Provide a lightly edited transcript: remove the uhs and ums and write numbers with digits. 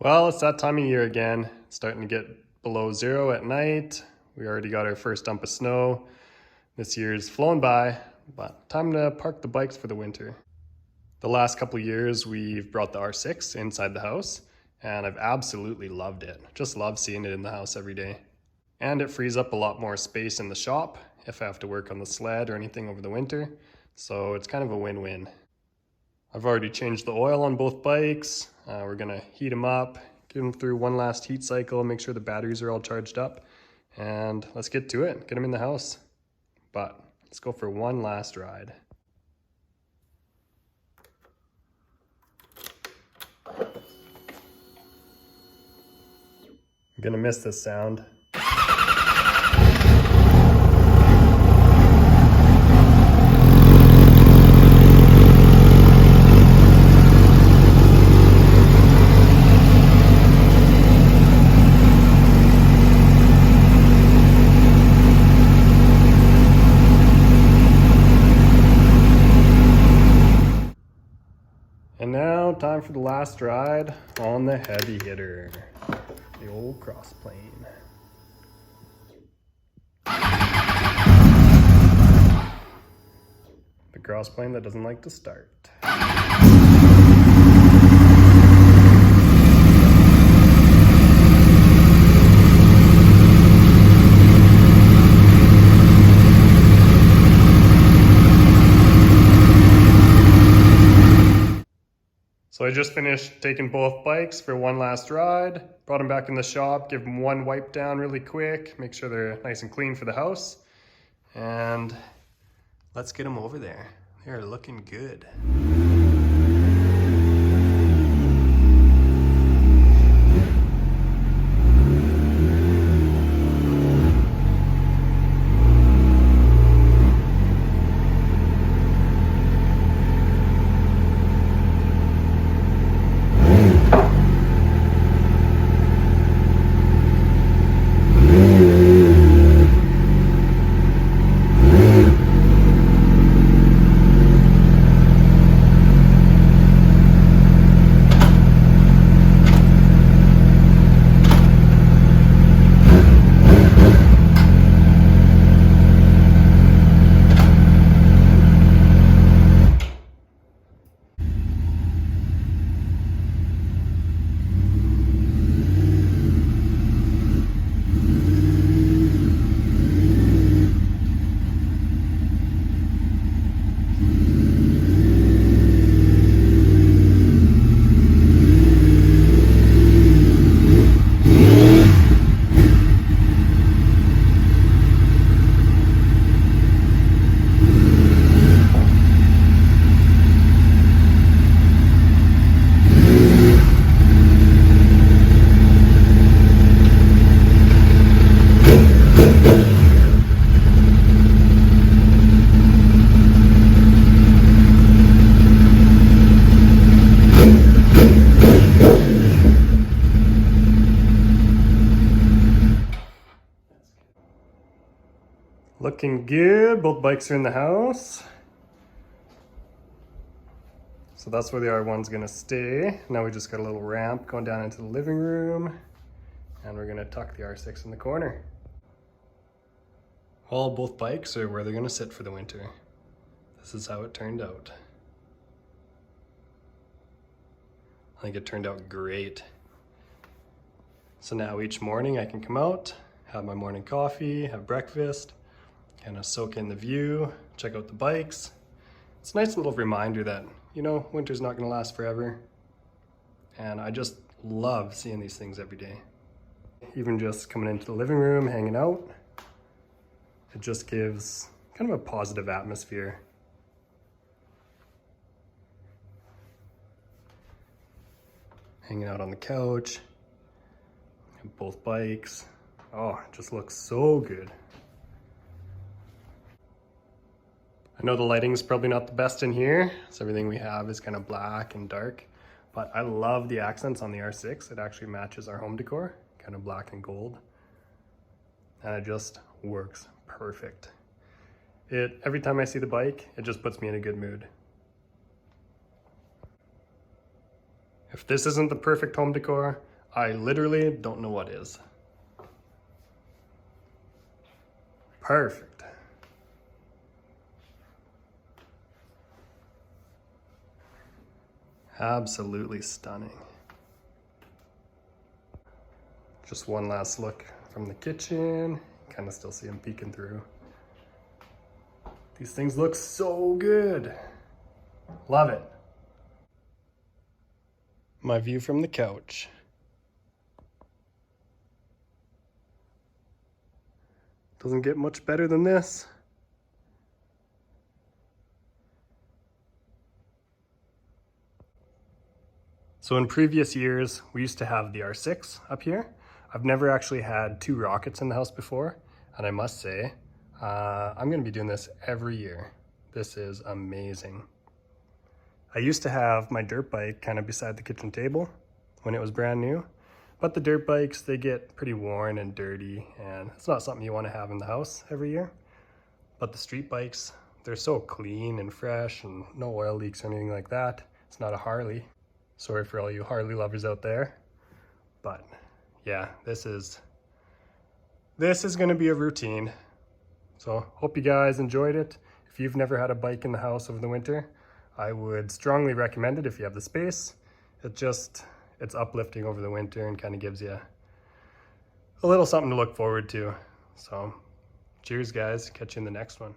Well, it's that time of year again. It's starting to get below zero at night. We already got our first dump of snow. This year's flown by, but time to park the bikes for the winter. The last couple of years, we've brought the R6 inside the house, and I've absolutely loved it. Just love seeing it in the house every day. And it frees up a lot more space in the shop if I have to work on the sled or anything over the winter. So it's kind of a win-win. I've already changed the oil on both bikes. We're gonna heat them up, get them through one last heat cycle, make sure the batteries are all charged up, and let's get to it, get them in the house. But let's go for one last ride. I'm gonna miss this sound. And now, time for the last ride on the heavy hitter, the old cross plane. The cross plane that doesn't like to start. So I just finished taking both bikes for one last ride, brought them back in the shop, give them one wipe down really quick, make sure they're nice and clean for the house, and let's get them over there. They're looking good. Looking good, both bikes are in the house. So that's where the R1's gonna stay. Now we just got a little ramp going down into the living room, and we're gonna tuck the R6 in the corner. Well, both bikes are where they're gonna sit for the winter. This is how it turned out. I think it turned out great. So now each morning I can come out, have my morning coffee, have breakfast, kind of soak in the view, check out the bikes. It's a nice little reminder that, you know, winter's not gonna last forever. And I just love seeing these things every day. Even just coming into the living room, hanging out, it just gives kind of a positive atmosphere. Hanging out on the couch, both bikes. Oh, it just looks so good. I know the lighting's probably not the best in here, so everything we have is kind of black and dark, but I love the accents on the R6. It actually matches our home decor, kind of black and gold, and it just works perfect. Every time I see the bike, it just puts me in a good mood. If this isn't the perfect home decor, I literally don't know what is. Perfect. Absolutely stunning. Just one last look from the kitchen. Kind of still see them peeking through. These things look so good. Love it. My view from the couch. Doesn't get much better than this. So in previous years, we used to have the R6 up here. I've never actually had 2 rockets in the house before, and I must say, I'm gonna be doing this every year. This is amazing. I used to have my dirt bike kind of beside the kitchen table when it was brand new, but the dirt bikes, they get pretty worn and dirty, and it's not something you want to have in the house every year. But the street bikes, they're so clean and fresh and no oil leaks or anything like that. It's not a Harley. Sorry for all you Harley lovers out there. But yeah, this is gonna be a routine. So hope you guys enjoyed it. If you've never had a bike in the house over the winter, I would strongly recommend it if you have the space. It's uplifting over the winter and kind of gives you a little something to look forward to. So cheers guys, catch you in the next one.